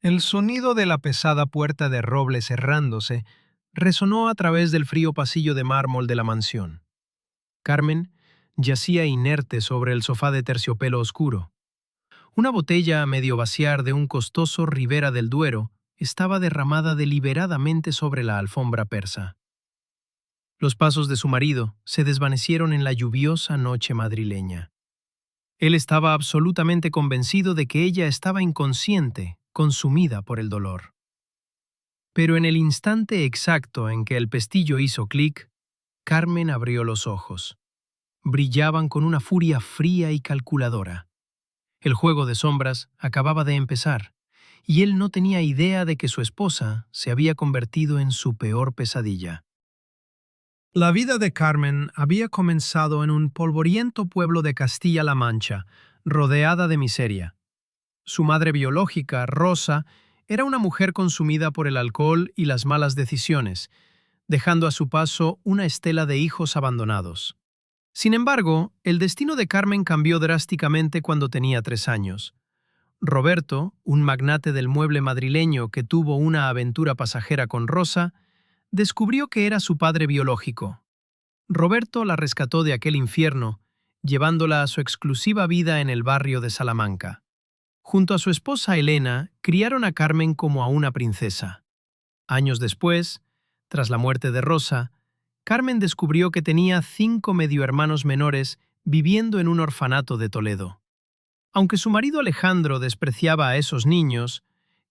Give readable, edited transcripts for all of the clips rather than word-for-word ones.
El sonido de la pesada puerta de roble cerrándose resonó a través del frío pasillo de mármol de la mansión. Carmen yacía inerte sobre el sofá de terciopelo oscuro. Una botella a medio vaciar de un costoso Ribera del Duero estaba derramada deliberadamente sobre la alfombra persa. Los pasos de su marido se desvanecieron en la lluviosa noche madrileña. Él estaba absolutamente convencido de que ella estaba inconsciente, consumida por el dolor. Pero en el instante exacto en que el pestillo hizo clic, Carmen abrió los ojos. Brillaban con una furia fría y calculadora. El juego de sombras acababa de empezar, y él no tenía idea de que su esposa se había convertido en su peor pesadilla. La vida de Carmen había comenzado en un polvoriento pueblo de Castilla-La Mancha, rodeada de miseria. Su madre biológica, Rosa, era una mujer consumida por el alcohol y las malas decisiones, dejando a su paso una estela de hijos abandonados. Sin embargo, el destino de Carmen cambió drásticamente cuando tenía 3 años. Roberto, un magnate del mueble madrileño que tuvo una aventura pasajera con Rosa, descubrió que era su padre biológico. Roberto la rescató de aquel infierno, llevándola a su exclusiva vida en el barrio de Salamanca. Junto a su esposa Elena, criaron a Carmen como a una princesa. Años después, tras la muerte de Rosa, Carmen descubrió que tenía 5 mediohermanos menores viviendo en un orfanato de Toledo. Aunque su marido Alejandro despreciaba a esos niños,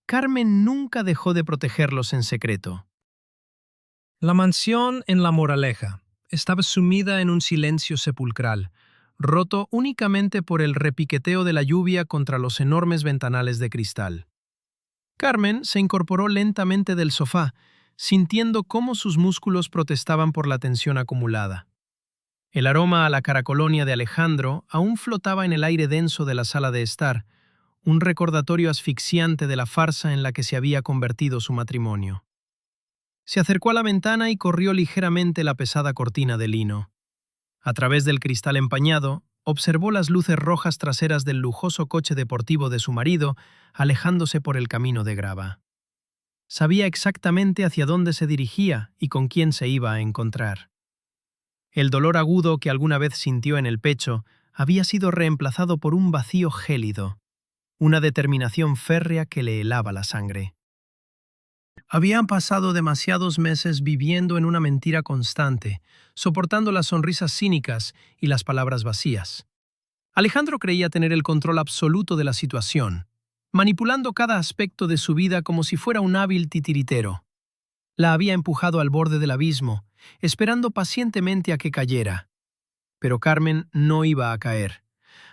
Carmen nunca dejó de protegerlos en secreto. La mansión en La Moraleja estaba sumida en un silencio sepulcral, roto únicamente por el repiqueteo de la lluvia contra los enormes ventanales de cristal. Carmen se incorporó lentamente del sofá, sintiendo cómo sus músculos protestaban por la tensión acumulada. El aroma a la caracolonia de Alejandro aún flotaba en el aire denso de la sala de estar, un recordatorio asfixiante de la farsa en la que se había convertido su matrimonio. Se acercó a la ventana y corrió ligeramente la pesada cortina de lino. A través del cristal empañado, observó las luces rojas traseras del lujoso coche deportivo de su marido alejándose por el camino de grava. Sabía exactamente hacia dónde se dirigía y con quién se iba a encontrar. El dolor agudo que alguna vez sintió en el pecho había sido reemplazado por un vacío gélido, una determinación férrea que le helaba la sangre. Habían pasado demasiados meses viviendo en una mentira constante, soportando las sonrisas cínicas y las palabras vacías. Alejandro creía tener el control absoluto de la situación, manipulando cada aspecto de su vida como si fuera un hábil titiritero. La había empujado al borde del abismo, esperando pacientemente a que cayera. Pero Carmen no iba a caer.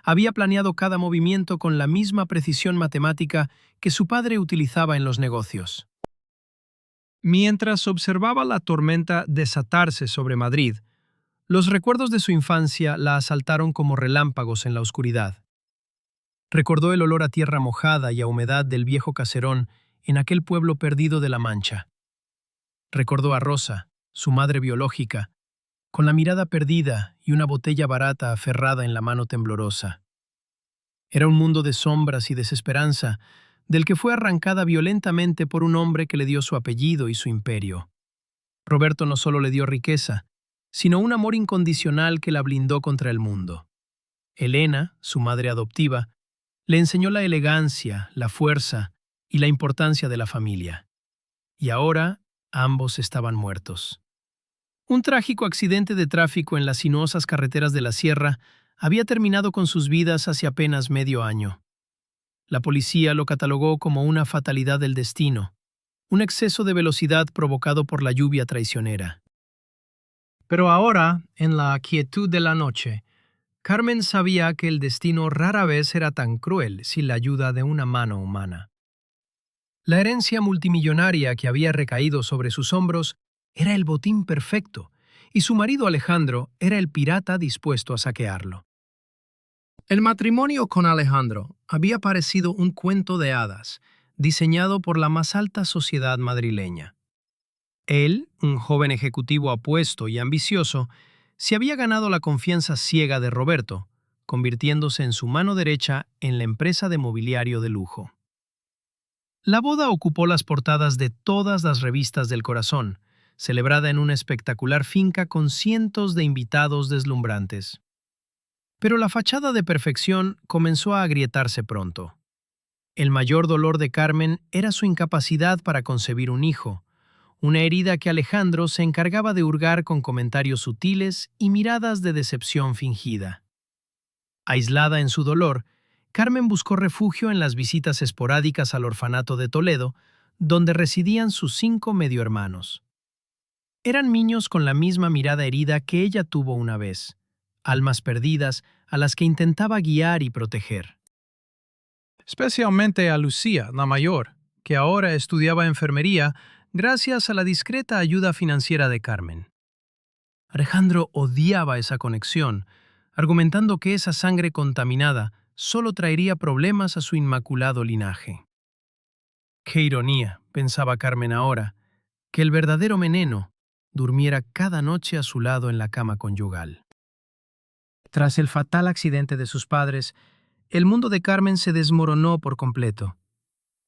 Había planeado cada movimiento con la misma precisión matemática que su padre utilizaba en los negocios. Mientras observaba la tormenta desatarse sobre Madrid, los recuerdos de su infancia la asaltaron como relámpagos en la oscuridad. Recordó el olor a tierra mojada y a humedad del viejo caserón en aquel pueblo perdido de la Mancha. Recordó a Rosa, su madre biológica, con la mirada perdida y una botella barata aferrada en la mano temblorosa. Era un mundo de sombras y desesperanza, del que fue arrancada violentamente por un hombre que le dio su apellido y su imperio. Roberto no solo le dio riqueza, sino un amor incondicional que la blindó contra el mundo. Elena, su madre adoptiva, le enseñó la elegancia, la fuerza y la importancia de la familia. Y ahora ambos estaban muertos. Un trágico accidente de tráfico en las sinuosas carreteras de la sierra había terminado con sus vidas hace apenas medio año. La policía lo catalogó como una fatalidad del destino, un exceso de velocidad provocado por la lluvia traicionera. Pero ahora, en la quietud de la noche, Carmen sabía que el destino rara vez era tan cruel sin la ayuda de una mano humana. La herencia multimillonaria que había recaído sobre sus hombros era el botín perfecto, y su marido Alejandro era el pirata dispuesto a saquearlo. El matrimonio con Alejandro había parecido un cuento de hadas, diseñado por la más alta sociedad madrileña. Él, un joven ejecutivo apuesto y ambicioso, se había ganado la confianza ciega de Roberto, convirtiéndose en su mano derecha en la empresa de mobiliario de lujo. La boda ocupó las portadas de todas las revistas del corazón, celebrada en una espectacular finca con cientos de invitados deslumbrantes. Pero la fachada de perfección comenzó a agrietarse pronto. El mayor dolor de Carmen era su incapacidad para concebir un hijo, una herida que Alejandro se encargaba de hurgar con comentarios sutiles y miradas de decepción fingida. Aislada en su dolor, Carmen buscó refugio en las visitas esporádicas al orfanato de Toledo, donde residían sus 5 medio hermanos. Eran niños con la misma mirada herida que ella tuvo una vez, almas perdidas a las que intentaba guiar y proteger. Especialmente a Lucía, la mayor, que ahora estudiaba enfermería gracias a la discreta ayuda financiera de Carmen. Alejandro odiaba esa conexión, argumentando que esa sangre contaminada solo traería problemas a su inmaculado linaje. Qué ironía, pensaba Carmen ahora, que el verdadero veneno durmiera cada noche a su lado en la cama conyugal. Tras el fatal accidente de sus padres, el mundo de Carmen se desmoronó por completo.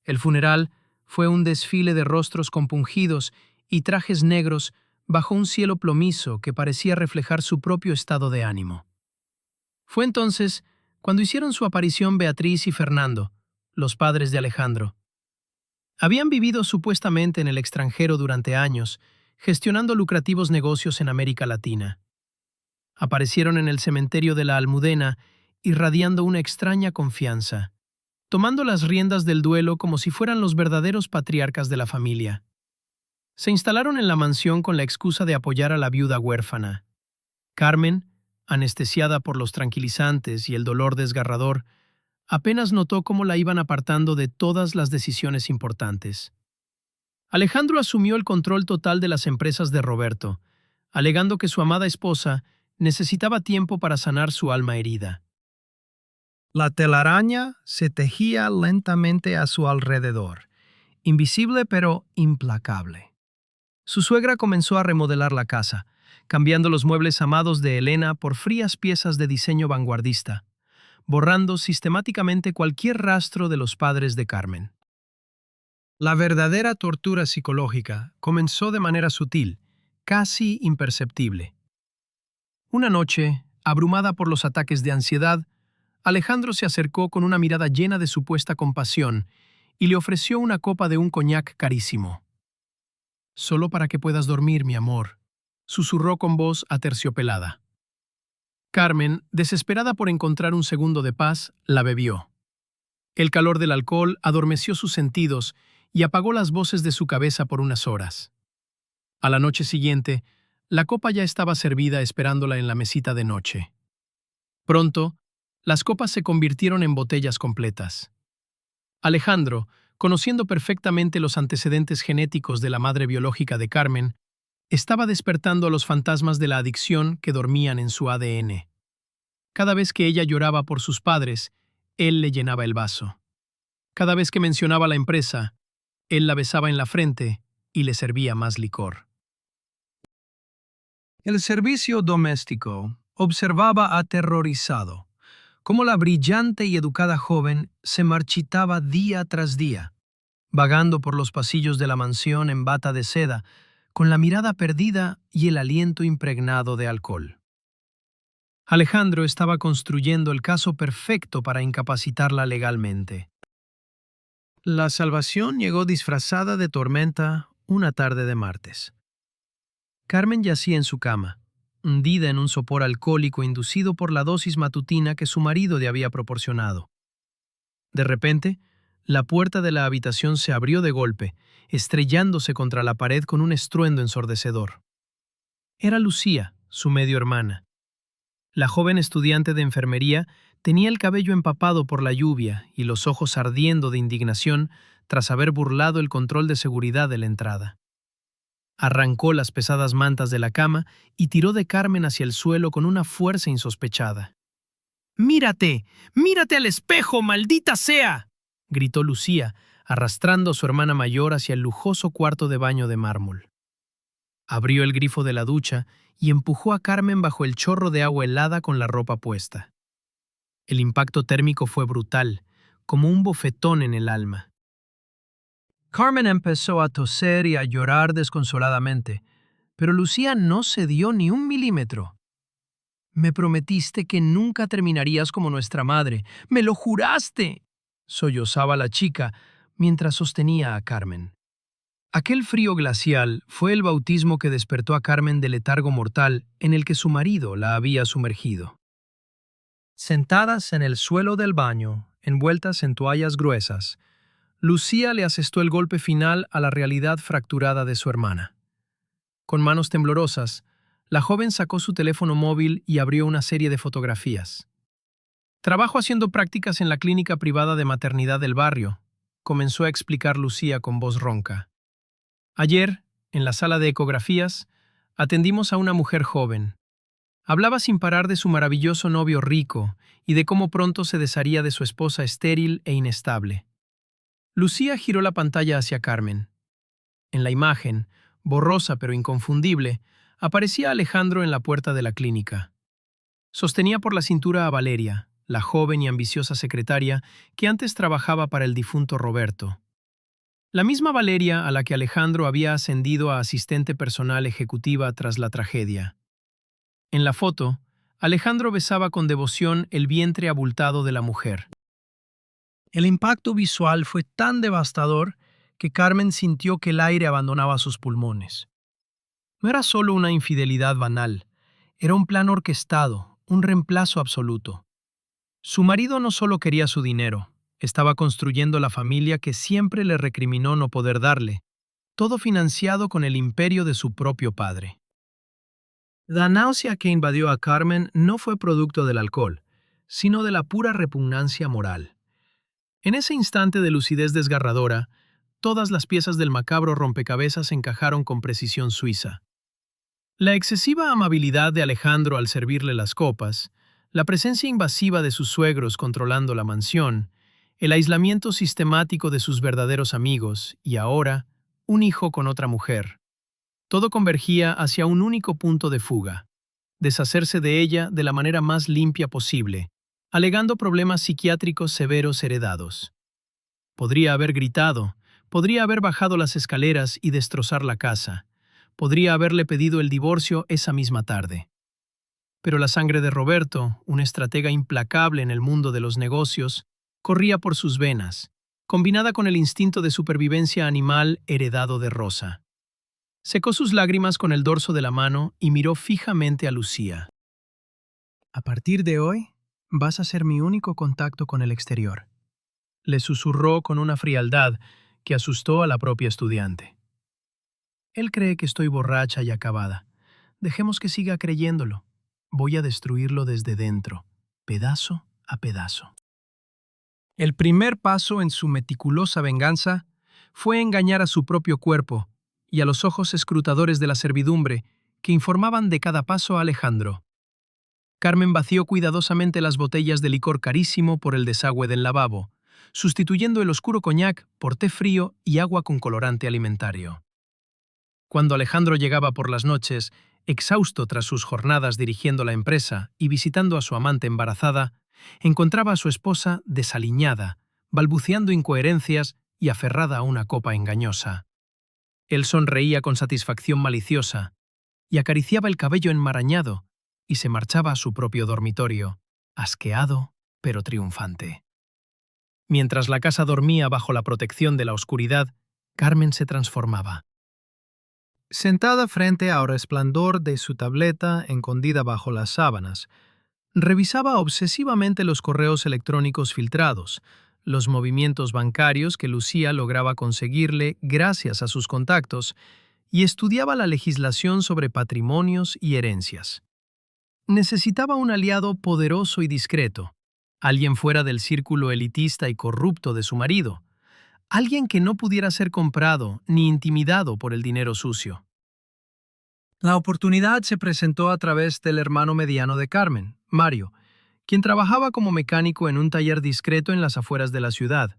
El funeral fue un desfile de rostros compungidos y trajes negros bajo un cielo plomizo que parecía reflejar su propio estado de ánimo. Fue entonces cuando hicieron su aparición Beatriz y Fernando, los padres de Alejandro. Habían vivido supuestamente en el extranjero durante años, gestionando lucrativos negocios en América Latina. Aparecieron en el cementerio de la Almudena, irradiando una extraña confianza, tomando las riendas del duelo como si fueran los verdaderos patriarcas de la familia. Se instalaron en la mansión con la excusa de apoyar a la viuda huérfana. Carmen, anestesiada por los tranquilizantes y el dolor desgarrador, apenas notó cómo la iban apartando de todas las decisiones importantes. Alejandro asumió el control total de las empresas de Roberto, alegando que su amada esposa necesitaba tiempo para sanar su alma herida. La telaraña se tejía lentamente a su alrededor, invisible pero implacable. Su suegra comenzó a remodelar la casa, cambiando los muebles amados de Elena por frías piezas de diseño vanguardista, borrando sistemáticamente cualquier rastro de los padres de Carmen. La verdadera tortura psicológica comenzó de manera sutil, casi imperceptible. Una noche, abrumada por los ataques de ansiedad, Alejandro se acercó con una mirada llena de supuesta compasión y le ofreció una copa de un coñac carísimo. «Solo para que puedas dormir, mi amor», susurró con voz aterciopelada. Carmen, desesperada por encontrar un segundo de paz, la bebió. El calor del alcohol adormeció sus sentidos y apagó las voces de su cabeza por unas horas. A la noche siguiente, la copa ya estaba servida esperándola en la mesita de noche. Pronto, las copas se convirtieron en botellas completas. Alejandro, conociendo perfectamente los antecedentes genéticos de la madre biológica de Carmen, estaba despertando a los fantasmas de la adicción que dormían en su ADN. Cada vez que ella lloraba por sus padres, él le llenaba el vaso. Cada vez que mencionaba la empresa, él la besaba en la frente y le servía más licor. El servicio doméstico observaba aterrorizado cómo la brillante y educada joven se marchitaba día tras día, vagando por los pasillos de la mansión en bata de seda, con la mirada perdida y el aliento impregnado de alcohol. Alejandro estaba construyendo el caso perfecto para incapacitarla legalmente. La salvación llegó disfrazada de tormenta una tarde de martes. Carmen yacía en su cama, hundida en un sopor alcohólico inducido por la dosis matutina que su marido le había proporcionado. De repente, la puerta de la habitación se abrió de golpe, estrellándose contra la pared con un estruendo ensordecedor. Era Lucía, su medio hermana. La joven estudiante de enfermería tenía el cabello empapado por la lluvia y los ojos ardiendo de indignación tras haber burlado el control de seguridad de la entrada. Arrancó las pesadas mantas de la cama y tiró de Carmen hacia el suelo con una fuerza insospechada. «¡Mírate! ¡Mírate al espejo, maldita sea!», gritó Lucía, arrastrando a su hermana mayor hacia el lujoso cuarto de baño de mármol. Abrió el grifo de la ducha y empujó a Carmen bajo el chorro de agua helada con la ropa puesta. El impacto térmico fue brutal, como un bofetón en el alma. Carmen empezó a toser y a llorar desconsoladamente, pero Lucía no cedió ni un milímetro. Me prometiste que nunca terminarías como nuestra madre. ¡Me lo juraste!, sollozaba la chica mientras sostenía a Carmen. Aquel frío glacial fue el bautismo que despertó a Carmen del letargo mortal en el que su marido la había sumergido. Sentadas en el suelo del baño, envueltas en toallas gruesas, Lucía le asestó el golpe final a la realidad fracturada de su hermana. Con manos temblorosas, la joven sacó su teléfono móvil y abrió una serie de fotografías. Trabajo haciendo prácticas en la clínica privada de maternidad del barrio, comenzó a explicar Lucía con voz ronca. Ayer, en la sala de ecografías, atendimos a una mujer joven. Hablaba sin parar de su maravilloso novio rico y de cómo pronto se desharía de su esposa estéril e inestable. Lucía giró la pantalla hacia Carmen. En la imagen, borrosa pero inconfundible, aparecía Alejandro en la puerta de la clínica. Sostenía por la cintura a Valeria, la joven y ambiciosa secretaria que antes trabajaba para el difunto Roberto. La misma Valeria a la que Alejandro había ascendido a asistente personal ejecutiva tras la tragedia. En la foto, Alejandro besaba con devoción el vientre abultado de la mujer. El impacto visual fue tan devastador que Carmen sintió que el aire abandonaba sus pulmones. No era solo una infidelidad banal, era un plan orquestado, un reemplazo absoluto. Su marido no solo quería su dinero, estaba construyendo la familia que siempre le recriminó no poder darle, todo financiado con el imperio de su propio padre. La náusea que invadió a Carmen no fue producto del alcohol, sino de la pura repugnancia moral. En ese instante de lucidez desgarradora, todas las piezas del macabro rompecabezas encajaron con precisión suiza. La excesiva amabilidad de Alejandro al servirle las copas, la presencia invasiva de sus suegros controlando la mansión, el aislamiento sistemático de sus verdaderos amigos y ahora, un hijo con otra mujer. Todo convergía hacia un único punto de fuga, deshacerse de ella de la manera más limpia posible, alegando problemas psiquiátricos severos heredados. Podría haber gritado, podría haber bajado las escaleras y destrozar la casa, podría haberle pedido el divorcio esa misma tarde. Pero la sangre de Roberto, un estratega implacable en el mundo de los negocios, corría por sus venas, combinada con el instinto de supervivencia animal heredado de Rosa. Secó sus lágrimas con el dorso de la mano y miró fijamente a Lucía. «A partir de hoy, vas a ser mi único contacto con el exterior», le susurró con una frialdad que asustó a la propia estudiante. «Él cree que estoy borracha y acabada. Dejemos que siga creyéndolo. Voy a destruirlo desde dentro, pedazo a pedazo». El primer paso en su meticulosa venganza fue engañar a su propio cuerpo y a los ojos escrutadores de la servidumbre que informaban de cada paso a Alejandro. Carmen vació cuidadosamente las botellas de licor carísimo por el desagüe del lavabo, sustituyendo el oscuro coñac por té frío y agua con colorante alimentario. Cuando Alejandro llegaba por las noches, exhausto tras sus jornadas dirigiendo la empresa y visitando a su amante embarazada, encontraba a su esposa desaliñada, balbuceando incoherencias y aferrada a una copa engañosa. Él sonreía con satisfacción maliciosa y acariciaba el cabello enmarañado y se marchaba a su propio dormitorio, asqueado pero triunfante. Mientras la casa dormía bajo la protección de la oscuridad, Carmen se transformaba. Sentada frente al resplandor de su tableta escondida bajo las sábanas, revisaba obsesivamente los correos electrónicos filtrados, los movimientos bancarios que Lucía lograba conseguirle gracias a sus contactos, y estudiaba la legislación sobre patrimonios y herencias. Necesitaba un aliado poderoso y discreto, alguien fuera del círculo elitista y corrupto de su marido, alguien que no pudiera ser comprado ni intimidado por el dinero sucio. La oportunidad se presentó a través del hermano mediano de Carmen, Mario, quien trabajaba como mecánico en un taller discreto en las afueras de la ciudad.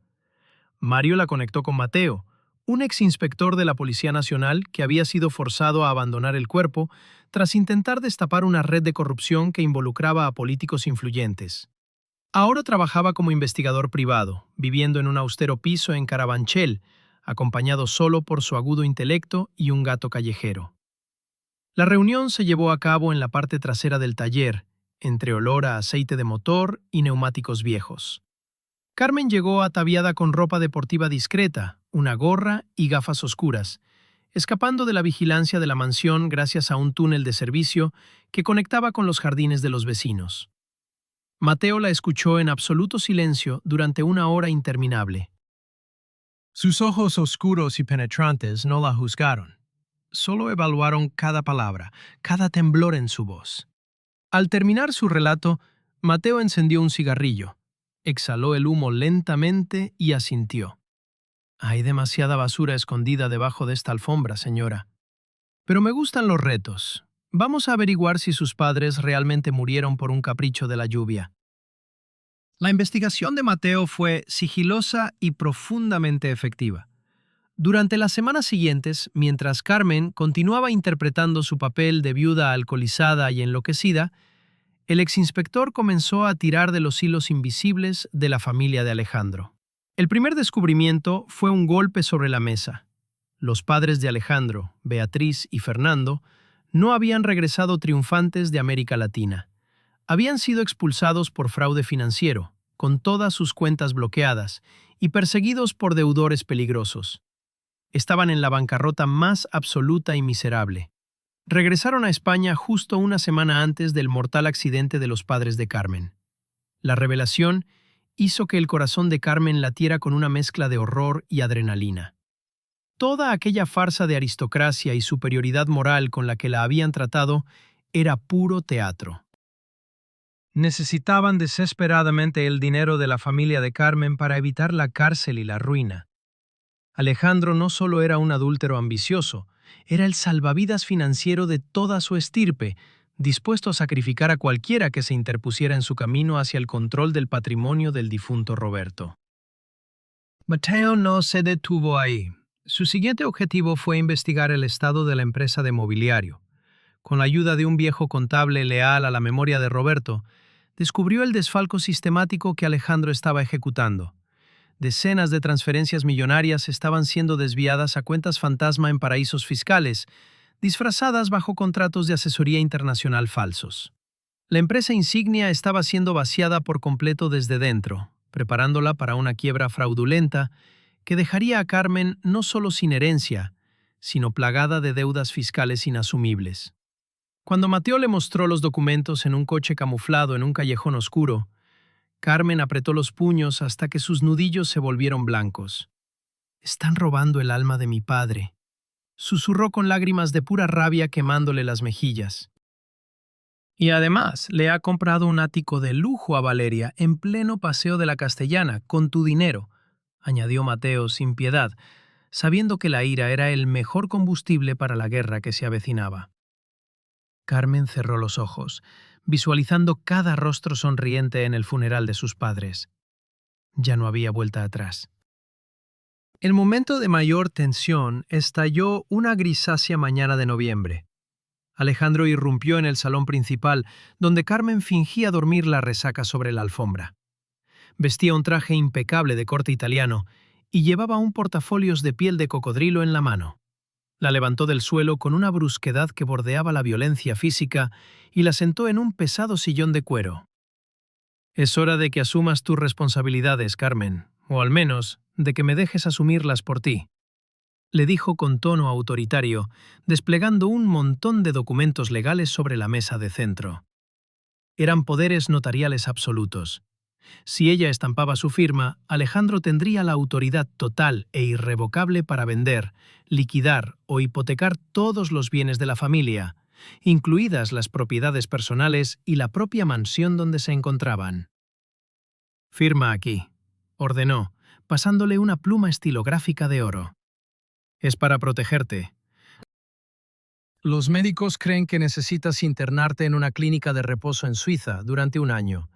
Mario la conectó con Mateo, un exinspector de la Policía Nacional que había sido forzado a abandonar el cuerpo tras intentar destapar una red de corrupción que involucraba a políticos influyentes. Ahora trabajaba como investigador privado, viviendo en un austero piso en Carabanchel, acompañado solo por su agudo intelecto y un gato callejero. La reunión se llevó a cabo en la parte trasera del taller, entre olor a aceite de motor y neumáticos viejos. Carmen llegó ataviada con ropa deportiva discreta, una gorra y gafas oscuras, escapando de la vigilancia de la mansión gracias a un túnel de servicio que conectaba con los jardines de los vecinos. Mateo la escuchó en absoluto silencio durante una hora interminable. Sus ojos oscuros y penetrantes no la juzgaron. Solo evaluaron cada palabra, cada temblor en su voz. Al terminar su relato, Mateo encendió un cigarrillo, exhaló el humo lentamente y asintió. Hay demasiada basura escondida debajo de esta alfombra, señora. Pero me gustan los retos. Vamos a averiguar si sus padres realmente murieron por un capricho de la lluvia. La investigación de Mateo fue sigilosa y profundamente efectiva. Durante las semanas siguientes, mientras Carmen continuaba interpretando su papel de viuda alcoholizada y enloquecida, el exinspector comenzó a tirar de los hilos invisibles de la familia de Alejandro. El primer descubrimiento fue un golpe sobre la mesa. Los padres de Alejandro, Beatriz y Fernando, no habían regresado triunfantes de América Latina. Habían sido expulsados por fraude financiero, con todas sus cuentas bloqueadas, y perseguidos por deudores peligrosos. Estaban en la bancarrota más absoluta y miserable. Regresaron a España justo una semana antes del mortal accidente de los padres de Carmen. La revelación hizo que el corazón de Carmen latiera con una mezcla de horror y adrenalina. Toda aquella farsa de aristocracia y superioridad moral con la que la habían tratado era puro teatro. Necesitaban desesperadamente el dinero de la familia de Carmen para evitar la cárcel y la ruina. Alejandro no solo era un adúltero ambicioso, era el salvavidas financiero de toda su estirpe, dispuesto a sacrificar a cualquiera que se interpusiera en su camino hacia el control del patrimonio del difunto Roberto. Mateo no se detuvo ahí. Su siguiente objetivo fue investigar el estado de la empresa de mobiliario. Con la ayuda de un viejo contable leal a la memoria de Roberto, descubrió el desfalco sistemático que Alejandro estaba ejecutando. Decenas de transferencias millonarias estaban siendo desviadas a cuentas fantasma en paraísos fiscales, disfrazadas bajo contratos de asesoría internacional falsos. La empresa insignia estaba siendo vaciada por completo desde dentro, preparándola para una quiebra fraudulenta que dejaría a Carmen no solo sin herencia, sino plagada de deudas fiscales inasumibles. Cuando Mateo le mostró los documentos en un coche camuflado en un callejón oscuro, Carmen apretó los puños hasta que sus nudillos se volvieron blancos. «Están robando el alma de mi padre», susurró con lágrimas de pura rabia quemándole las mejillas. «Y además, le ha comprado un ático de lujo a Valeria en pleno Paseo de la Castellana, con tu dinero», añadió Mateo sin piedad, sabiendo que la ira era el mejor combustible para la guerra que se avecinaba. Carmen cerró los ojos, visualizando cada rostro sonriente en el funeral de sus padres. Ya no había vuelta atrás. El momento de mayor tensión estalló una grisácea mañana de noviembre. Alejandro irrumpió en el salón principal, donde Carmen fingía dormir la resaca sobre la alfombra. Vestía un traje impecable de corte italiano y llevaba un portafolios de piel de cocodrilo en la mano. La levantó del suelo con una brusquedad que bordeaba la violencia física y la sentó en un pesado sillón de cuero. «Es hora de que asumas tus responsabilidades, Carmen, o al menos de que me dejes asumirlas por ti», le dijo con tono autoritario, desplegando un montón de documentos legales sobre la mesa de centro. Eran poderes notariales absolutos. Si ella estampaba su firma, Alejandro tendría la autoridad total e irrevocable para vender, liquidar o hipotecar todos los bienes de la familia, incluidas las propiedades personales y la propia mansión donde se encontraban. «Firma aquí», ordenó, pasándole una pluma estilográfica de oro. «Es para protegerte. Los médicos creen que necesitas internarte en una clínica de reposo en Suiza durante un año.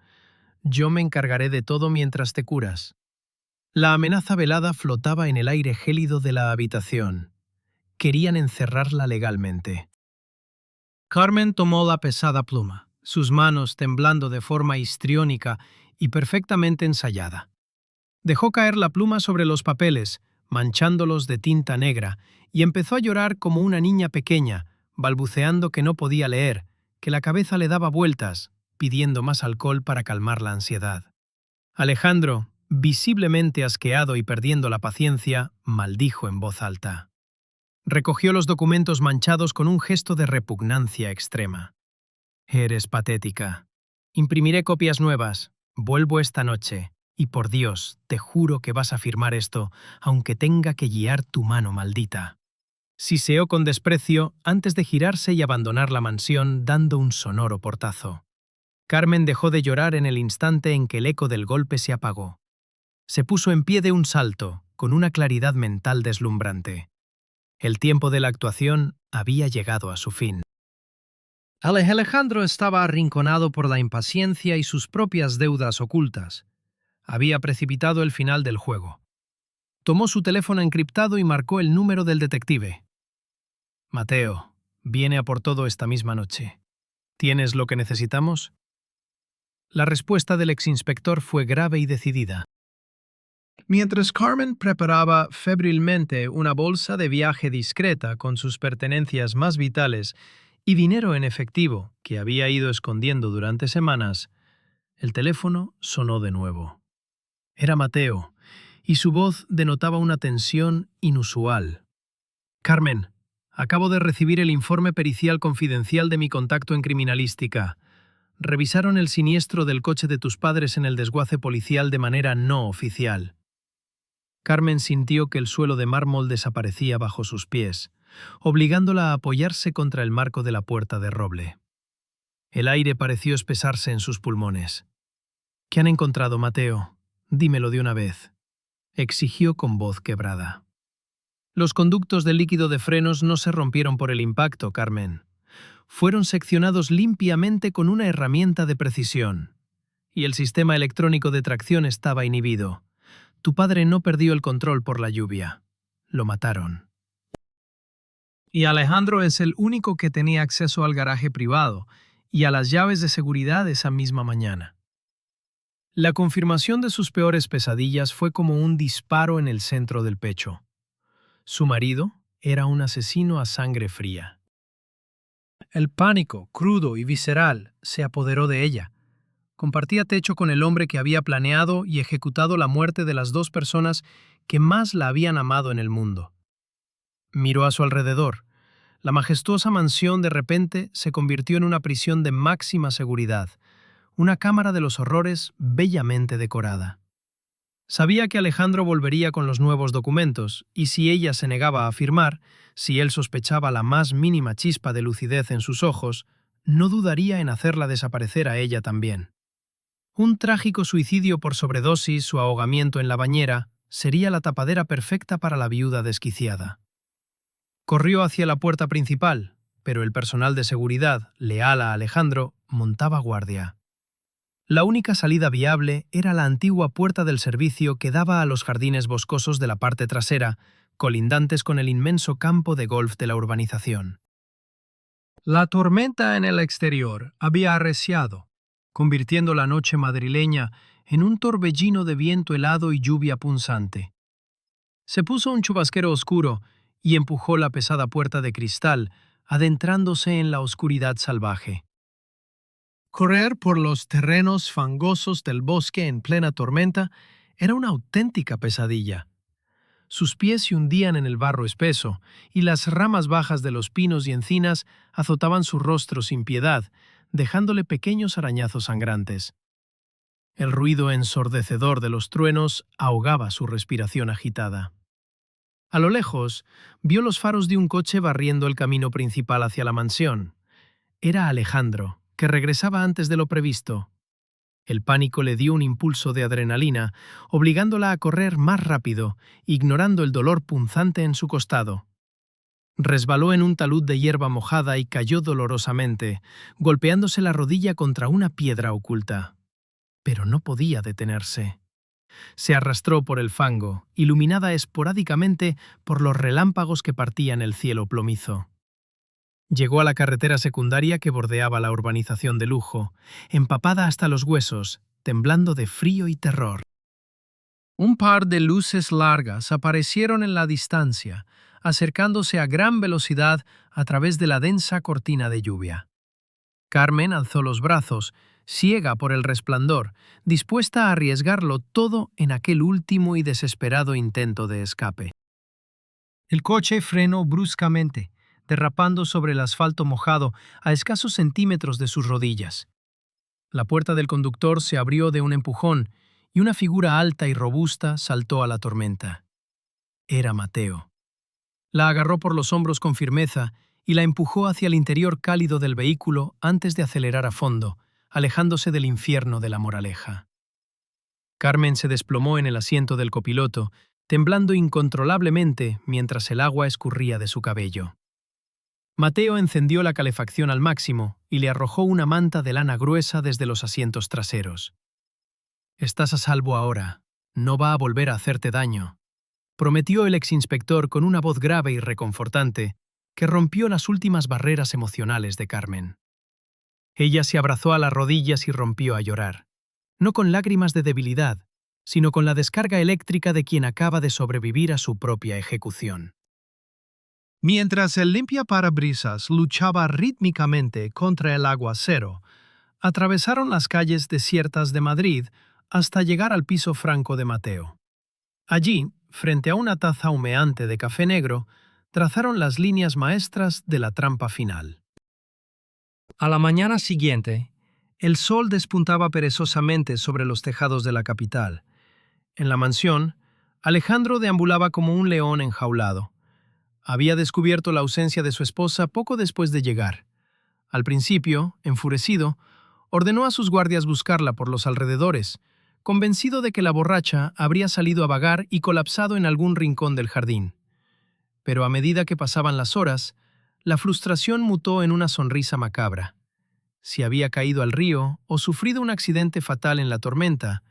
Yo me encargaré de todo mientras te curas». La amenaza velada flotaba en el aire gélido de la habitación. Querían encerrarla legalmente. Carmen tomó la pesada pluma, sus manos temblando de forma histriónica y perfectamente ensayada. Dejó caer la pluma sobre los papeles, manchándolos de tinta negra, y empezó a llorar como una niña pequeña, balbuceando que no podía leer, que la cabeza le daba vueltas, pidiendo más alcohol para calmar la ansiedad. Alejandro, visiblemente asqueado y perdiendo la paciencia, maldijo en voz alta. Recogió los documentos manchados con un gesto de repugnancia extrema. «Eres patética. Imprimiré copias nuevas. Vuelvo esta noche. Y por Dios, te juro que vas a firmar esto, aunque tenga que guiar tu mano maldita». Siseó con desprecio antes de girarse y abandonar la mansión dando un sonoro portazo. Carmen dejó de llorar en el instante en que el eco del golpe se apagó. Se puso en pie de un salto, con una claridad mental deslumbrante. El tiempo de la actuación había llegado a su fin. Alejandro estaba arrinconado por la impaciencia y sus propias deudas ocultas. Había precipitado el final del juego. Tomó su teléfono encriptado y marcó el número del detective. «Mateo, viene a por todo esta misma noche. ¿Tienes lo que necesitamos?» La respuesta del exinspector fue grave y decidida. Mientras Carmen preparaba febrilmente una bolsa de viaje discreta con sus pertenencias más vitales y dinero en efectivo que había ido escondiendo durante semanas, el teléfono sonó de nuevo. Era Mateo, y su voz denotaba una tensión inusual. «Carmen, acabo de recibir el informe pericial confidencial de mi contacto en criminalística. Revisaron el siniestro del coche de tus padres en el desguace policial de manera no oficial». Carmen sintió que el suelo de mármol desaparecía bajo sus pies, obligándola a apoyarse contra el marco de la puerta de roble. El aire pareció espesarse en sus pulmones. «¿Qué han encontrado, Mateo? Dímelo de una vez», exigió con voz quebrada. «Los conductos del líquido de frenos no se rompieron por el impacto, Carmen. Fueron seccionados limpiamente con una herramienta de precisión. Y el sistema electrónico de tracción estaba inhibido. Tu padre no perdió el control por la lluvia. Lo mataron». Y Alejandro es el único que tenía acceso al garaje privado y a las llaves de seguridad esa misma mañana. La confirmación de sus peores pesadillas fue como un disparo en el centro del pecho. Su marido era un asesino a sangre fría. El pánico, crudo y visceral, se apoderó de ella. Compartía techo con el hombre que había planeado y ejecutado la muerte de las dos personas que más la habían amado en el mundo. Miró a su alrededor. La majestuosa mansión de repente se convirtió en una prisión de máxima seguridad, una cámara de los horrores bellamente decorada. Sabía que Alejandro volvería con los nuevos documentos, y si ella se negaba a firmar, si él sospechaba la más mínima chispa de lucidez en sus ojos, no dudaría en hacerla desaparecer a ella también. Un trágico suicidio por sobredosis o ahogamiento en la bañera sería la tapadera perfecta para la viuda desquiciada. Corrió hacia la puerta principal, pero el personal de seguridad, leal a Alejandro, montaba guardia. La única salida viable era la antigua puerta del servicio que daba a los jardines boscosos de la parte trasera, colindantes con el inmenso campo de golf de la urbanización. La tormenta en el exterior había arreciado, convirtiendo la noche madrileña en un torbellino de viento helado y lluvia punzante. Se puso un chubasquero oscuro y empujó la pesada puerta de cristal, adentrándose en la oscuridad salvaje. Correr por los terrenos fangosos del bosque en plena tormenta era una auténtica pesadilla. Sus pies se hundían en el barro espeso, y las ramas bajas de los pinos y encinas azotaban su rostro sin piedad, dejándole pequeños arañazos sangrantes. El ruido ensordecedor de los truenos ahogaba su respiración agitada. A lo lejos, vio los faros de un coche barriendo el camino principal hacia la mansión. Era Alejandro, que regresaba antes de lo previsto. El pánico le dio un impulso de adrenalina, obligándola a correr más rápido, ignorando el dolor punzante en su costado. Resbaló en un talud de hierba mojada y cayó dolorosamente, golpeándose la rodilla contra una piedra oculta. Pero no podía detenerse. Se arrastró por el fango, iluminada esporádicamente por los relámpagos que partían el cielo plomizo. Llegó a la carretera secundaria que bordeaba la urbanización de lujo, empapada hasta los huesos, temblando de frío y terror. Un par de luces largas aparecieron en la distancia, acercándose a gran velocidad a través de la densa cortina de lluvia. Carmen alzó los brazos, ciega por el resplandor, dispuesta a arriesgarlo todo en aquel último y desesperado intento de escape. El coche frenó bruscamente, derrapando sobre el asfalto mojado a escasos centímetros de sus rodillas. La puerta del conductor se abrió de un empujón y una figura alta y robusta saltó a la tormenta. Era Mateo. La agarró por los hombros con firmeza y la empujó hacia el interior cálido del vehículo antes de acelerar a fondo, alejándose del infierno de la moraleja. Carmen se desplomó en el asiento del copiloto, temblando incontrolablemente mientras el agua escurría de su cabello. Mateo encendió la calefacción al máximo y le arrojó una manta de lana gruesa desde los asientos traseros. «Estás a salvo ahora. No va a volver a hacerte daño», prometió el exinspector con una voz grave y reconfortante que rompió las últimas barreras emocionales de Carmen. Ella se abrazó a las rodillas y rompió a llorar, no con lágrimas de debilidad, sino con la descarga eléctrica de quien acaba de sobrevivir a su propia ejecución. Mientras el limpiaparabrisas luchaba rítmicamente contra el aguacero, atravesaron las calles desiertas de Madrid hasta llegar al piso franco de Mateo. Allí, frente a una taza humeante de café negro, trazaron las líneas maestras de la trampa final. A la mañana siguiente, el sol despuntaba perezosamente sobre los tejados de la capital. En la mansión, Alejandro deambulaba como un león enjaulado. Había descubierto la ausencia de su esposa poco después de llegar. Al principio, enfurecido, ordenó a sus guardias buscarla por los alrededores, convencido de que la borracha habría salido a vagar y colapsado en algún rincón del jardín. Pero a medida que pasaban las horas, la frustración mutó en una sonrisa macabra. Si había caído al río o sufrido un accidente fatal en la tormenta,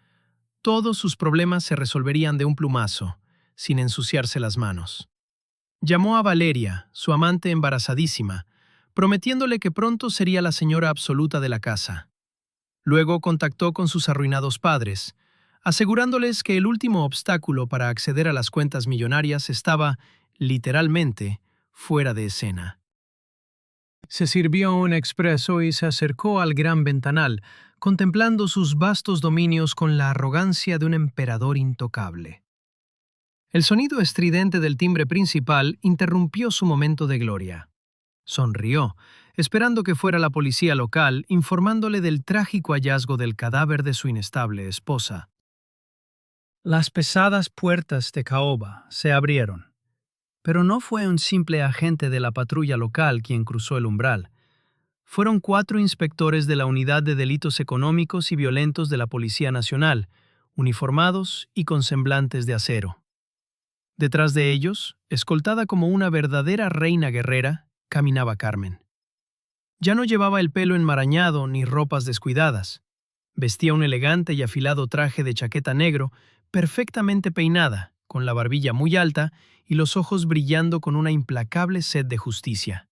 todos sus problemas se resolverían de un plumazo, sin ensuciarse las manos. Llamó a Valeria, su amante embarazadísima, prometiéndole que pronto sería la señora absoluta de la casa. Luego contactó con sus arruinados padres, asegurándoles que el último obstáculo para acceder a las cuentas millonarias estaba, literalmente, fuera de escena. Se sirvió un expreso y se acercó al gran ventanal, contemplando sus vastos dominios con la arrogancia de un emperador intocable. El sonido estridente del timbre principal interrumpió su momento de gloria. Sonrió, esperando que fuera la policía local informándole del trágico hallazgo del cadáver de su inestable esposa. Las pesadas puertas de caoba se abrieron, pero no fue un simple agente de la patrulla local quien cruzó el umbral. Fueron 4 inspectores de la Unidad de Delitos Económicos y Violentos de la Policía Nacional, uniformados y con semblantes de acero. Detrás de ellos, escoltada como una verdadera reina guerrera, caminaba Carmen. Ya no llevaba el pelo enmarañado ni ropas descuidadas. Vestía un elegante y afilado traje de chaqueta negro, perfectamente peinada, con la barbilla muy alta y los ojos brillando con una implacable sed de justicia.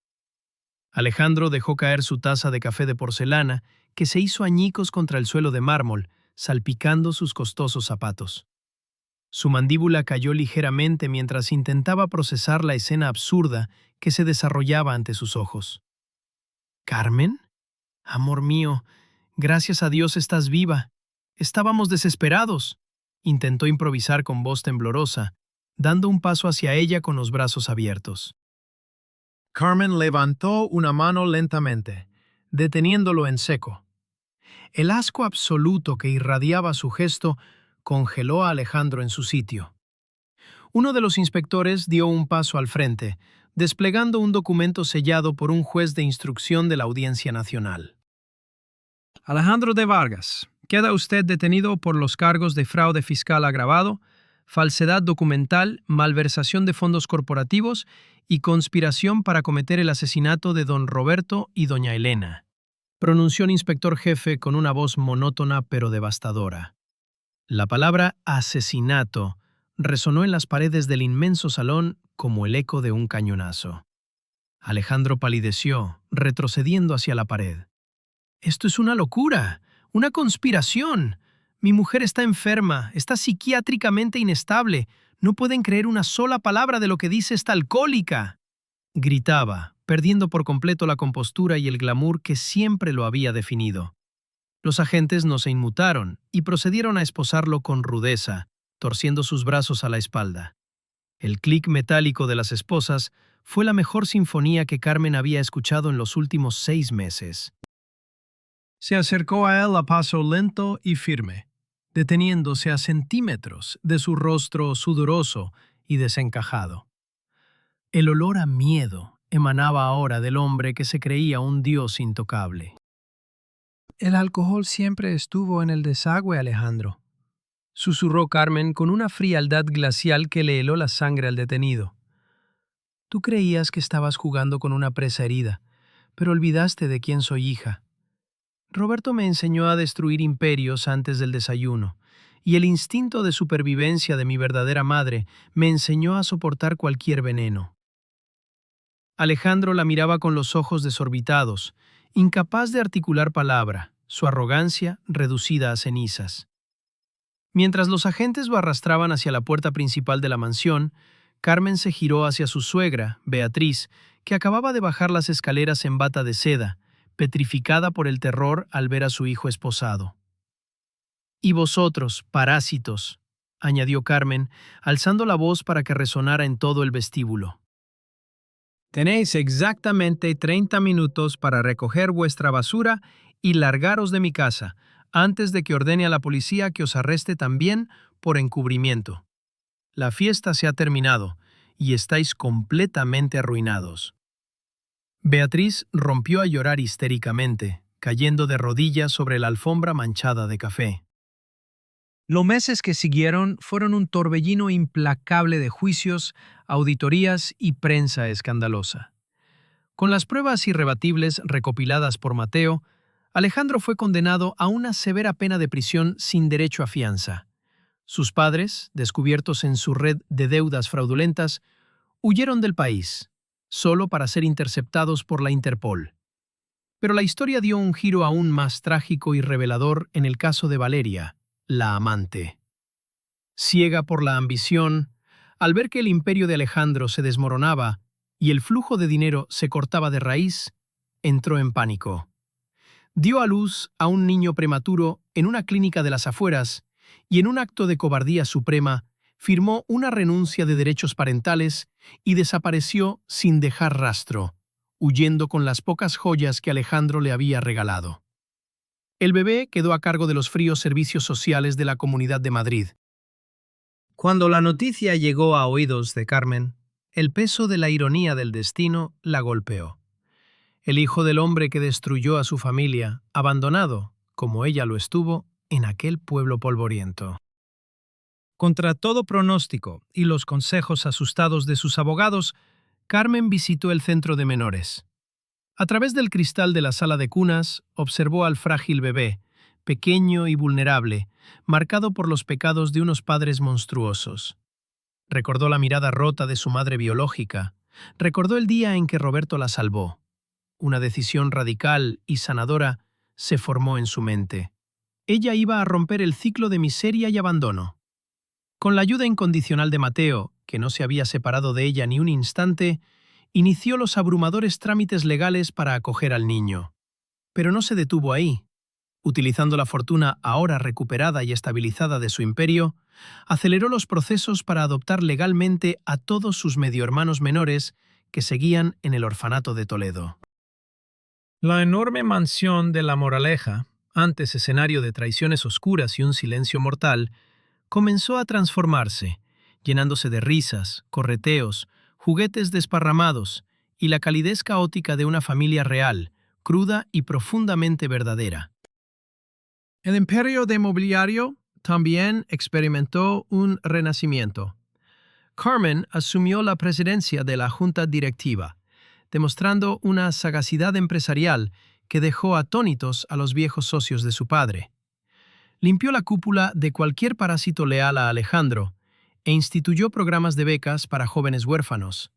Alejandro dejó caer su taza de café de porcelana, que se hizo añicos contra el suelo de mármol, salpicando sus costosos zapatos. Su mandíbula cayó ligeramente mientras intentaba procesar la escena absurda que se desarrollaba ante sus ojos. «¿Carmen? Amor mío, gracias a Dios estás viva. Estábamos desesperados», intentó improvisar con voz temblorosa, dando un paso hacia ella con los brazos abiertos. Carmen levantó una mano lentamente, deteniéndolo en seco. El asco absoluto que irradiaba su gesto congeló a Alejandro en su sitio. Uno de los inspectores dio un paso al frente, desplegando un documento sellado por un juez de instrucción de la Audiencia Nacional. Alejandro de Vargas, queda usted detenido por los cargos de fraude fiscal agravado, falsedad documental, malversación de fondos corporativos y conspiración para cometer el asesinato de don Roberto y doña Elena, pronunció el inspector jefe con una voz monótona pero devastadora. La palabra asesinato resonó en las paredes del inmenso salón como el eco de un cañonazo. Alejandro palideció, retrocediendo hacia la pared. «Esto es una locura, una conspiración. Mi mujer está enferma, está psiquiátricamente inestable. No pueden creer una sola palabra de lo que dice esta alcohólica. Gritaba, perdiendo por completo la compostura y el glamour que siempre lo había definido. Los agentes no se inmutaron y procedieron a esposarlo con rudeza, torciendo sus brazos a la espalda. El clic metálico de las esposas fue la mejor sinfonía que Carmen había escuchado en los últimos 6 meses. Se acercó a él a paso lento y firme, deteniéndose a centímetros de su rostro sudoroso y desencajado. El olor a miedo emanaba ahora del hombre que se creía un dios intocable. El alcohol siempre estuvo en el desagüe, Alejandro, susurró Carmen con una frialdad glacial que le heló la sangre al detenido. Tú creías que estabas jugando con una presa herida, pero olvidaste de quién soy hija. Roberto me enseñó a destruir imperios antes del desayuno, y el instinto de supervivencia de mi verdadera madre me enseñó a soportar cualquier veneno. Alejandro la miraba con los ojos desorbitados, incapaz de articular palabra, su arrogancia reducida a cenizas. Mientras los agentes lo arrastraban hacia la puerta principal de la mansión, Carmen se giró hacia su suegra, Beatriz, que acababa de bajar las escaleras en bata de seda, petrificada por el terror al ver a su hijo esposado. «Y vosotros, parásitos», añadió Carmen, alzando la voz para que resonara en todo el vestíbulo. «Tenéis exactamente 30 minutos para recoger vuestra basura y largaros de mi casa, antes de que ordene a la policía que os arreste también por encubrimiento. La fiesta se ha terminado y estáis completamente arruinados». Beatriz rompió a llorar histéricamente, cayendo de rodillas sobre la alfombra manchada de café. Los meses que siguieron fueron un torbellino implacable de juicios, auditorías y prensa escandalosa. Con las pruebas irrebatibles recopiladas por Mateo, Alejandro fue condenado a una severa pena de prisión sin derecho a fianza. Sus padres, descubiertos en su red de deudas fraudulentas, huyeron del país, solo para ser interceptados por la Interpol. Pero la historia dio un giro aún más trágico y revelador en el caso de Valeria, la amante. Ciega por la ambición, al ver que el imperio de Alejandro se desmoronaba y el flujo de dinero se cortaba de raíz, entró en pánico. Dio a luz a un niño prematuro en una clínica de las afueras y en un acto de cobardía suprema firmó una renuncia de derechos parentales y desapareció sin dejar rastro, huyendo con las pocas joyas que Alejandro le había regalado. El bebé quedó a cargo de los fríos servicios sociales de la Comunidad de Madrid. Cuando la noticia llegó a oídos de Carmen, el peso de la ironía del destino la golpeó. El hijo del hombre que destruyó a su familia, abandonado, como ella lo estuvo, en aquel pueblo polvoriento. Contra todo pronóstico y los consejos asustados de sus abogados, Carmen visitó el centro de menores. A través del cristal de la sala de cunas, observó al frágil bebé, pequeño y vulnerable, marcado por los pecados de unos padres monstruosos. Recordó la mirada rota de su madre biológica, recordó el día en que Roberto la salvó. Una decisión radical y sanadora se formó en su mente. Ella iba a romper el ciclo de miseria y abandono. Con la ayuda incondicional de Mateo, que no se había separado de ella ni un instante, inició los abrumadores trámites legales para acoger al niño. Pero no se detuvo ahí. Utilizando la fortuna ahora recuperada y estabilizada de su imperio, aceleró los procesos para adoptar legalmente a todos sus mediohermanos menores que seguían en el orfanato de Toledo. La enorme mansión de La Moraleja, antes escenario de traiciones oscuras y un silencio mortal, comenzó a transformarse, llenándose de risas, correteos, juguetes desparramados y la calidez caótica de una familia real, cruda y profundamente verdadera. El imperio de mobiliario también experimentó un renacimiento. Carmen asumió la presidencia de la junta directiva, demostrando una sagacidad empresarial que dejó atónitos a los viejos socios de su padre. Limpió la cúpula de cualquier parásito leal a Alejandro e instituyó programas de becas para jóvenes huérfanos.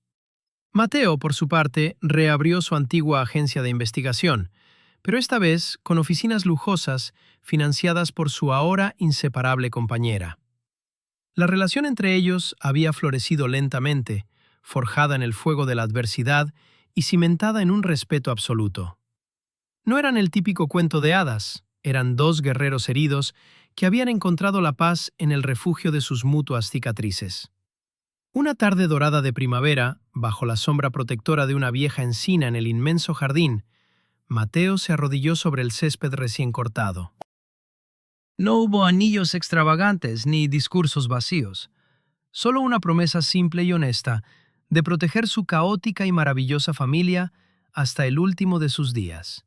Mateo, por su parte, reabrió su antigua agencia de investigación, pero esta vez con oficinas lujosas financiadas por su ahora inseparable compañera. La relación entre ellos había florecido lentamente, forjada en el fuego de la adversidad y cimentada en un respeto absoluto. No eran el típico cuento de hadas, eran dos guerreros heridos que habían encontrado la paz en el refugio de sus mutuas cicatrices. Una tarde dorada de primavera, bajo la sombra protectora de una vieja encina en el inmenso jardín, Mateo se arrodilló sobre el césped recién cortado. No hubo anillos extravagantes ni discursos vacíos, solo una promesa simple y honesta de proteger su caótica y maravillosa familia hasta el último de sus días.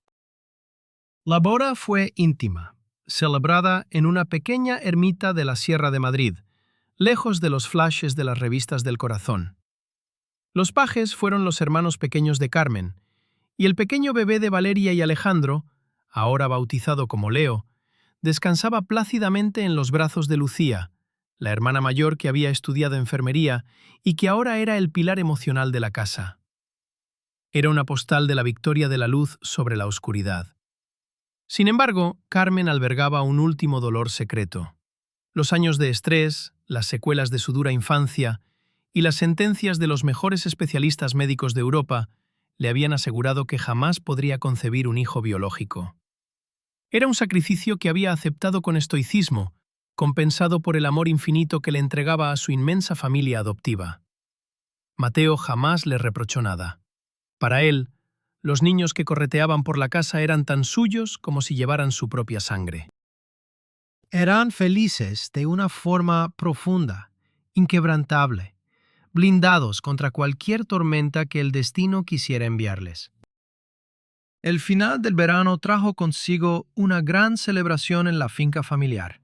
La boda fue íntima, celebrada en una pequeña ermita de la Sierra de Madrid, lejos de los flashes de las revistas del corazón. Los pajes fueron los hermanos pequeños de Carmen, y el pequeño bebé de Valeria y Alejandro, ahora bautizado como Leo, descansaba plácidamente en los brazos de Lucía, la hermana mayor que había estudiado enfermería y que ahora era el pilar emocional de la casa. Era una postal de la victoria de la luz sobre la oscuridad. Sin embargo, Carmen albergaba un último dolor secreto. Los años de estrés, las secuelas de su dura infancia y las sentencias de los mejores especialistas médicos de Europa le habían asegurado que jamás podría concebir un hijo biológico. Era un sacrificio que había aceptado con estoicismo, compensado por el amor infinito que le entregaba a su inmensa familia adoptiva. Mateo jamás le reprochó nada. Para él, los niños que correteaban por la casa eran tan suyos como si llevaran su propia sangre. Eran felices de una forma profunda, inquebrantable, blindados contra cualquier tormenta que el destino quisiera enviarles. El final del verano trajo consigo una gran celebración en la finca familiar.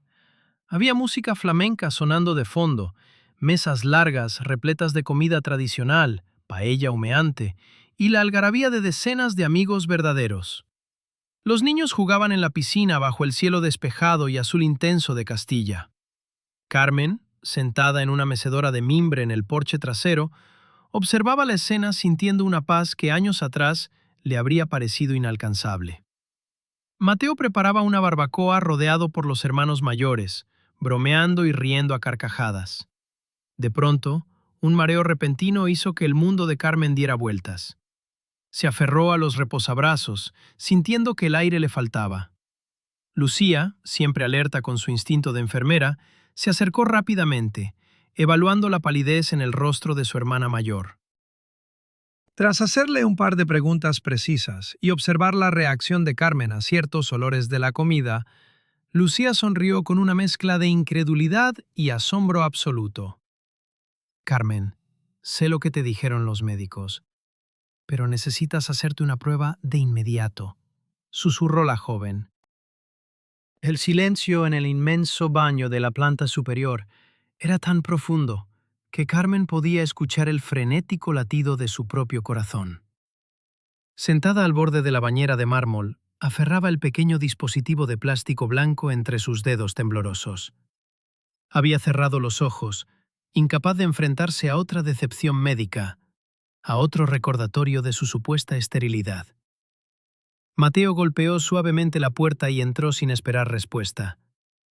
Había música flamenca sonando de fondo, mesas largas repletas de comida tradicional, paella humeante, y la algarabía de decenas de amigos verdaderos. Los niños jugaban en la piscina bajo el cielo despejado y azul intenso de Castilla. Carmen, sentada en una mecedora de mimbre en el porche trasero, observaba la escena sintiendo una paz que años atrás le habría parecido inalcanzable. Mateo preparaba una barbacoa rodeado por los hermanos mayores, bromeando y riendo a carcajadas. De pronto, un mareo repentino hizo que el mundo de Carmen diera vueltas. Se aferró a los reposabrazos, sintiendo que el aire le faltaba. Lucía, siempre alerta con su instinto de enfermera, se acercó rápidamente, evaluando la palidez en el rostro de su hermana mayor. Tras hacerle un par de preguntas precisas y observar la reacción de Carmen a ciertos olores de la comida, Lucía sonrió con una mezcla de incredulidad y asombro absoluto. Carmen, sé lo que te dijeron los médicos, pero necesitas hacerte una prueba de inmediato, susurró la joven. El silencio en el inmenso baño de la planta superior era tan profundo que Carmen podía escuchar el frenético latido de su propio corazón. Sentada al borde de la bañera de mármol, aferraba el pequeño dispositivo de plástico blanco entre sus dedos temblorosos. Había cerrado los ojos, incapaz de enfrentarse a otra decepción médica, a otro recordatorio de su supuesta esterilidad. Mateo golpeó suavemente la puerta y entró sin esperar respuesta.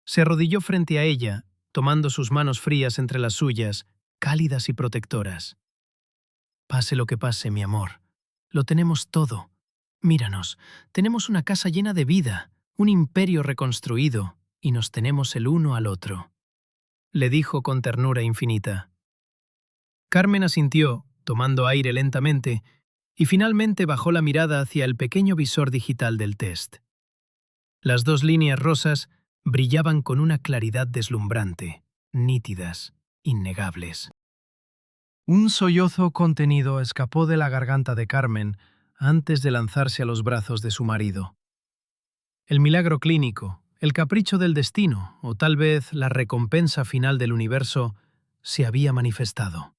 Se arrodilló frente a ella, tomando sus manos frías entre las suyas, cálidas y protectoras. Pase lo que pase, mi amor. Lo tenemos todo. Míranos, tenemos una casa llena de vida, un imperio reconstruido, y nos tenemos el uno al otro, le dijo con ternura infinita. Carmen asintió, tomando aire lentamente, y finalmente bajó la mirada hacia el pequeño visor digital del test. Las dos líneas rosas brillaban con una claridad deslumbrante, nítidas, innegables. Un sollozo contenido escapó de la garganta de Carmen antes de lanzarse a los brazos de su marido. El milagro clínico, el capricho del destino, o tal vez la recompensa final del universo, se había manifestado.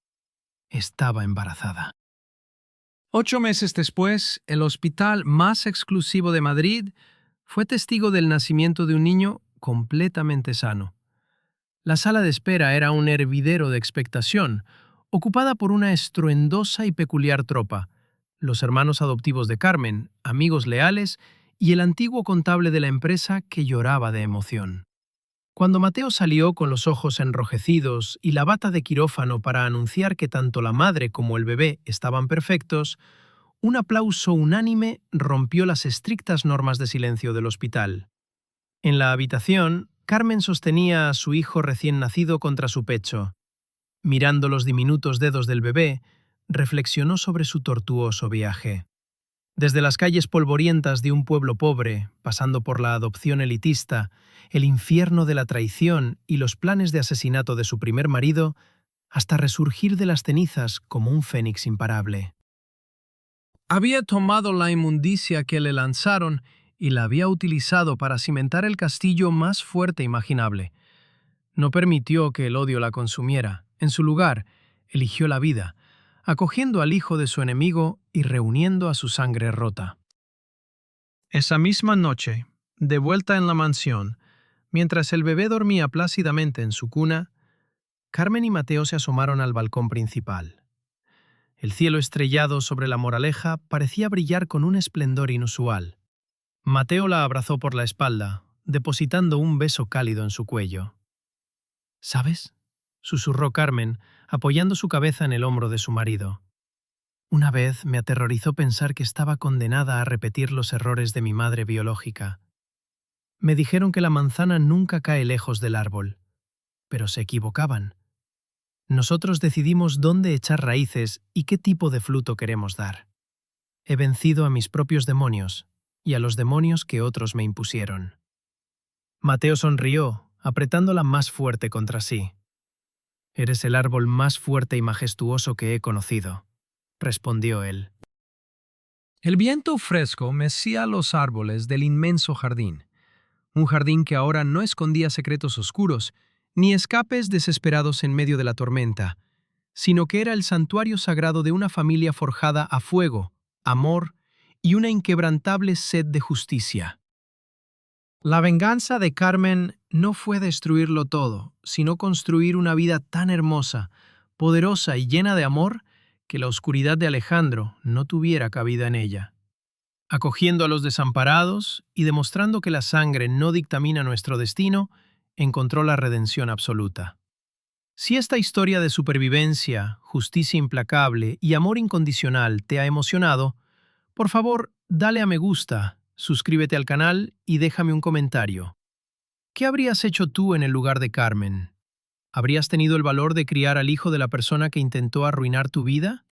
Estaba embarazada. 8 meses después, el hospital más exclusivo de Madrid fue testigo del nacimiento de un niño completamente sano. La sala de espera era un hervidero de expectación, ocupada por una estruendosa y peculiar tropa, los hermanos adoptivos de Carmen, amigos leales y el antiguo contable de la empresa que lloraba de emoción. Cuando Mateo salió con los ojos enrojecidos y la bata de quirófano para anunciar que tanto la madre como el bebé estaban perfectos, un aplauso unánime rompió las estrictas normas de silencio del hospital. En la habitación, Carmen sostenía a su hijo recién nacido contra su pecho. Mirando los diminutos dedos del bebé, reflexionó sobre su tortuoso viaje. Desde las calles polvorientas de un pueblo pobre, pasando por la adopción elitista, el infierno de la traición y los planes de asesinato de su primer marido, hasta resurgir de las cenizas como un fénix imparable. Había tomado la inmundicia que le lanzaron y la había utilizado para cimentar el castillo más fuerte imaginable. No permitió que el odio la consumiera. En su lugar, eligió la vida, acogiendo al hijo de su enemigo y reuniendo a su sangre rota. Esa misma noche, de vuelta en la mansión, mientras el bebé dormía plácidamente en su cuna, Carmen y Mateo se asomaron al balcón principal. El cielo estrellado sobre la moraleja parecía brillar con un esplendor inusual. Mateo la abrazó por la espalda, depositando un beso cálido en su cuello. ¿Sabes?, susurró Carmen, apoyando su cabeza en el hombro de su marido. Una vez me aterrorizó pensar que estaba condenada a repetir los errores de mi madre biológica. Me dijeron que la manzana nunca cae lejos del árbol, pero se equivocaban. Nosotros decidimos dónde echar raíces y qué tipo de fruto queremos dar. He vencido a mis propios demonios y a los demonios que otros me impusieron. Mateo sonrió, apretándola más fuerte contra sí. Eres el árbol más fuerte y majestuoso que he conocido, respondió él. El viento fresco mecía los árboles del inmenso jardín, un jardín que ahora no escondía secretos oscuros, ni escapes desesperados en medio de la tormenta, sino que era el santuario sagrado de una familia forjada a fuego, amor y una inquebrantable sed de justicia. La venganza de Carmen no fue destruirlo todo, sino construir una vida tan hermosa, poderosa y llena de amor que la oscuridad de Alejandro no tuviera cabida en ella. Acogiendo a los desamparados y demostrando que la sangre no dictamina nuestro destino, encontró la redención absoluta. Si esta historia de supervivencia, justicia implacable y amor incondicional te ha emocionado, por favor, dale a me gusta, suscríbete al canal y déjame un comentario. ¿Qué habrías hecho tú en el lugar de Carmen? ¿Habrías tenido el valor de criar al hijo de la persona que intentó arruinar tu vida?